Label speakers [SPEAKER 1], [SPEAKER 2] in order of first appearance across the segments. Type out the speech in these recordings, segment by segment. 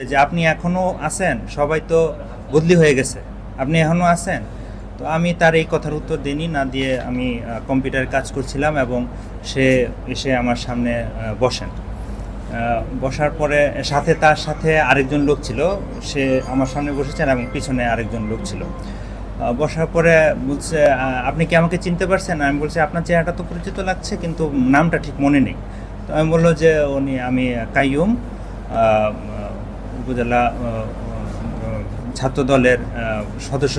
[SPEAKER 1] যে আপনি এখনো আছেন, সবাই তো বদলি হয়ে গেছে, আপনি এখনো আছেন। তো আমি তার এই কথার উত্তর দিইনি, না দিয়ে আমি কম্পিউটারে কাজ করছিলাম এবং সে এসে আমার সামনে বসেন। বসার পরে তার সাথে আরেকজন লোক ছিল, সে আমার সামনে বসেছেন এবং পিছনে আরেকজন লোক ছিল। বসার পরে বলছে, আপনি কি আমাকে চিনতে পারছেন? আমি বলছি, আপনার চেহারাটা তো পরিচিত লাগছে কিন্তু নামটা ঠিক মনে নেই। তো আমি বললো যে আমি কাইয়ুম, উপজেলা ছাত্র দলের সদস্য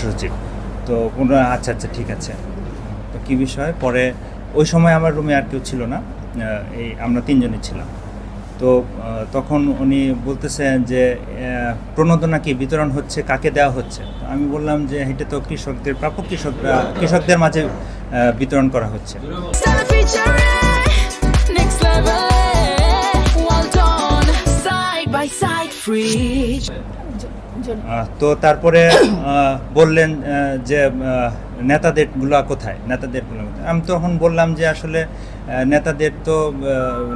[SPEAKER 1] সচিব। তো কোনো আচ্ছা আচ্ছা ঠিক আছে, তো কী বিষয়? পরে ওই সময় আমার রুমে আর কেউ ছিল না, এই আমরা তিনজনই ছিলাম। তো তখন উনি বলতেছেন যে প্রণোদনা কি বিতরণ হচ্ছে, কাকে দেওয়া হচ্ছে? তো আমি বললাম যে এটা তো কৃষকদের প্রাপ্য, কৃষকদের মাঝে বিতরণ করা হচ্ছে। তো তারপরে বললেন যে নেতাদেরগুলো কোথায়? আমি তখন বললাম যে আসলে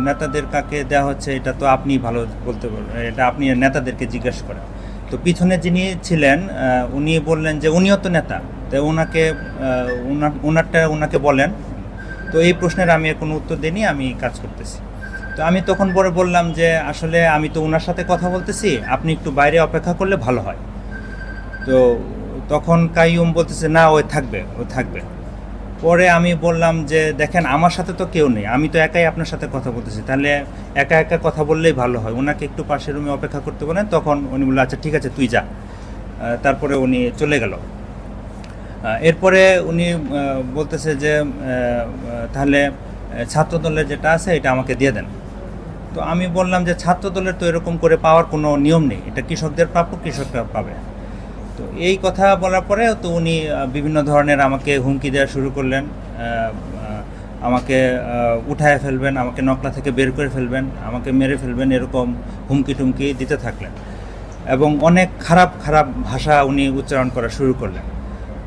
[SPEAKER 1] নেতাদের কাকে দেওয়া হচ্ছে এটা তো আপনি ভালো বলতে পারবেন, এটা আপনি নেতাদেরকে জিজ্ঞাসা করেন। তো পিছনে যিনি ছিলেন উনি বললেন যে উনিও তো নেতা, তো ওনাকে বলেন। তো এই প্রশ্নের আমি কোনো উত্তর দিইনি, আমি কাজ করতেছি। তো আমি তখন পরে বললাম যে আসলে আমি তো ওনার সাথে কথা বলতেছি, আপনি একটু বাইরে অপেক্ষা করলে ভালো হয়। তো তখন কাইয়ুম বলতেছে, না ও থাকবে। পরে আমি বললাম যে দেখেন, আমার সাথে তো কেউ নেই, আমি তো একাই আপনার সাথে কথা বলতেছি, তাহলে একা একা কথা বললেই ভালো হয়, ওনাকে একটু পাশের রুমে অপেক্ষা করতে বলেন। তখন উনি বললেন আচ্ছা ঠিক আছে তুই যা। তারপরে উনি চলে গেল। এরপরে উনি বলতেছে যে তাহলে ছাত্রদলের যেটা আছে এটা আমাকে দিয়ে দেন। তো আমি বললাম যে ছাত্রদলের তো এরকম করে পাওয়ার কোনো নিয়ম নেই, এটা কৃষকদের প্রাপ্য, কৃষকরা পাবে। তো এই কথা বলার পরে তো উনি বিভিন্ন ধরনের আমাকে হুমকি দেওয়া শুরু করলেন, আমাকে উঠায় ফেলবেন, আমাকে নকলা থেকে বের করে ফেলবেন, আমাকে মেরে ফেলবেন, এরকম হুমকি টুমকি দিতে থাকলেন এবং অনেক খারাপ খারাপ ভাষা উনি উচ্চারণ করা শুরু করলেন।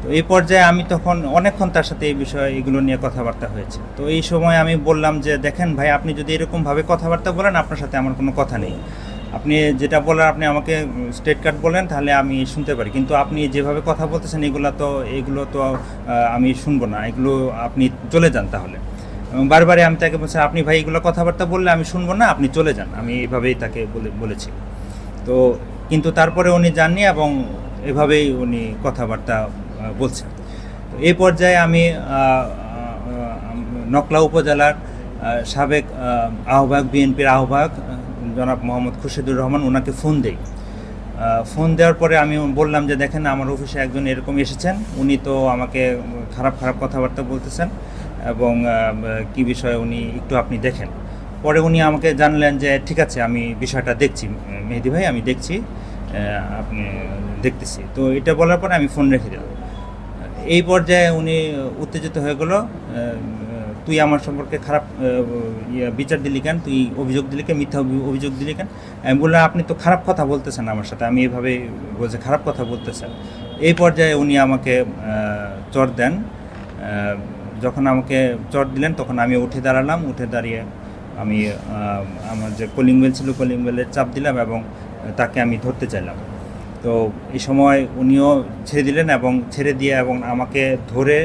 [SPEAKER 1] তো এই পর্যায়ে আমি তখন অনেকক্ষণ তার সাথে এগুলো নিয়ে কথাবার্তা হয়েছে। তো এই সময় আমি বললাম যে দেখেন ভাই, আপনি যদি এরকমভাবে কথাবার্তা বলেন, আপনার সাথে আমার কোনো কথা নেই, আপনি যেটা বলার আপনি আমাকে স্ট্রেট কাট বলেন, তাহলে আমি শুনতে পারি, কিন্তু আপনি যেভাবে কথা বলতেছেন এগুলো তো আমি শুনবো না, এগুলো আপনি চলে যান তাহলে। এবং বারবারই আমি তাকে বলছি, আপনি ভাই এগুলো কথাবার্তা বললে আমি শুনবো না, আপনি চলে যান, আমি এইভাবেই তাকে বলেছি। তো কিন্তু তারপরে উনি যাননি এবং এভাবেই উনি কথাবার্তা বলছেন। তো এই পর্যায়ে আমি নকলা উপজেলার সাবেক আহ্বায়ক, বিএনপির আহ্বায়ক জনাব মোহাম্মদ খুরশিদুর রহমান, ওনাকে ফোন দেই। ফোন দেওয়ার পরে আমি বললাম যে দেখেন, আমার অফিসে একজন এরকম এসেছেন, উনি তো আমাকে খারাপ খারাপ কথাবার্তা বলতেছেন এবং কি বিষয়ে উনি একটু আপনি দেখেন। পরে উনি আমাকে জানলেন যে ঠিক আছে, আমি বিষয়টা দেখছি মেহেদি ভাই, আমি দেখছি, আপনি দেখতেছি। তো এটা বলার পরে আমি ফোন রেখে দিলাম। এই পর্যায়ে উনি উত্তেজিত হয়ে গেল, তুই আমার সম্পর্কে খারাপ বিচার দিলি কেন, তুই অভিযোগ দিলি কেন, মিথ্যা অভিযোগ দিলি কেন? আমি বললাম আপনি তো খারাপ কথা বলতেছেন আমার সাথে, আমি এইভাবে বলছে খারাপ কথা বলতেছেন। এই পর্যায়ে উনি আমাকে চর দেন। যখন আমাকে চর দিলেন তখন আমি উঠে দাঁড়ালাম, উঠে দাঁড়িয়ে আমি আমার যে কলিং বেল ছিল, কলিং বেলের চাপ দিলাম এবং তাকে আমি ধরতে চাইলাম। তো এই সময় উনিও ছেড়ে দিলেন এবং ছেড়ে দিয়ে এবং আমাকে ধরে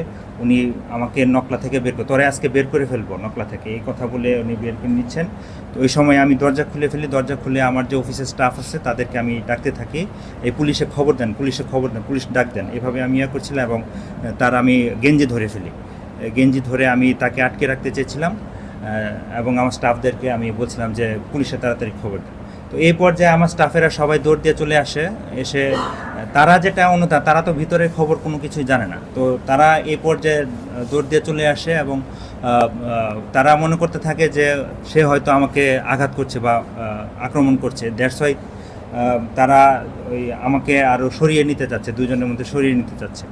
[SPEAKER 1] উনি আমাকে নকলা থেকে তোরে আজকে বের করে ফেলবো নকলা থেকে, এই কথা বলে উনি বের করে নিচ্ছেন। তো ওই সময় আমি দরজা খুলে আমার যে অফিসের স্টাফ আছে তাদেরকে আমি ডাকতে থাকি, এই পুলিশে খবর দেন, পুলিশ ডাক দেন, এভাবে আমি করছিলাম এবং তার আমি গেঞ্জি ধরে ফেলি। গেঞ্জি ধরে আমি তাকে আটকে রাখতে চেয়েছিলাম এবং আমার স্টাফদেরকে আমি বলছিলাম যে পুলিশে তাড়াতাড়ি খবর দেন। তো এই পর্যায়ে আমার স্টাফেরা সবাই দৌড় দিয়ে চলে আসে। এসে তারা যেটা তারা তো ভিতরের খবর কোনো কিছুই জানে না, তো তারা এই পর্যায়ে দৌড় দিয়ে চলে আসে এবং তারা মনে করতে থাকে যে সে হয়তো আমাকে আঘাত করছে বা আক্রমণ করছে, দ্যাটস ওয়াই তারা আমাকে আরও সরিয়ে নিতে চাচ্ছে, দুজনের মধ্যে সরিয়ে নিতে চাচ্ছে।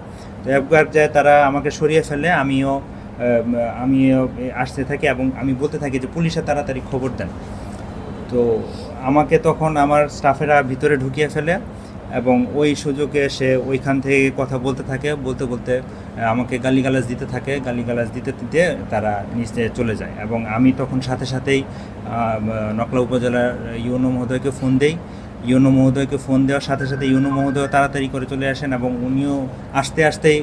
[SPEAKER 1] তো এক পর্যায়ে তারা আমাকে সরিয়ে ফেলে, আমিও আসতে থাকি এবং আমি বলতে থাকি যে পুলিশে তাড়াতাড়ি খবর দেন। তো আমাকে তখন আমার স্টাফেরা ভিতরে ঢুকিয়ে ফেলে এবং ওই সুযোগে সে ওইখান থেকে কথা বলতে থাকে, বলতে বলতে আমাকে গালিগালাজ দিতে থাকে, গালিগালাজ দিতে দিতে তারা নিচে চলে যায়। এবং আমি তখন সাথে সাথেই নকলা উপজেলার ইউনো মহোদয়কে ফোন দেই। ইউনো মহোদয়কে ফোন দেওয়ার সাথে সাথে ইউনো মহোদয় তাড়াতাড়ি করে চলে আসেন এবং উনিও আসতেই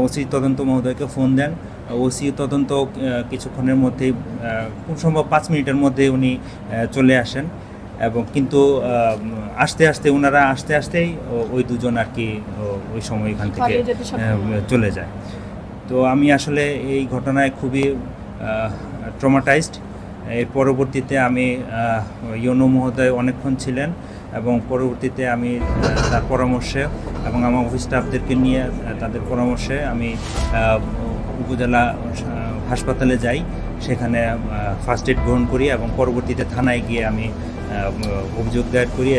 [SPEAKER 1] ওসি তদন্ত মহোদয়কে ফোন দেন। ওসি তদন্ত কিছুক্ষণের মধ্যেই, খুব সম্ভব 5 মিনিটের মধ্যেই উনি চলে আসেন। এবং কিন্তু ওনারা আসতেই ওই দুজন আর কি ওই সময় এখান থেকে চলে যায়। তো আমি আসলে এই ঘটনায় খুবই ট্রমাটাইজড। এর পরবর্তীতে আমি ইউনো মহোদয় অনেকক্ষণ ছিলেন এবং পরবর্তীতে আমি তার পরামর্শে এবং আমার অফিস স্টাফদেরকে নিয়ে তাদের পরামর্শে আমি উপজেলা হাসপাতালে যাই। সেখানে ফার্স্ট এড গ্রহণ করি এবং পরবর্তীতে থানায় গিয়ে আমি অভিযোগ দায়ের করি।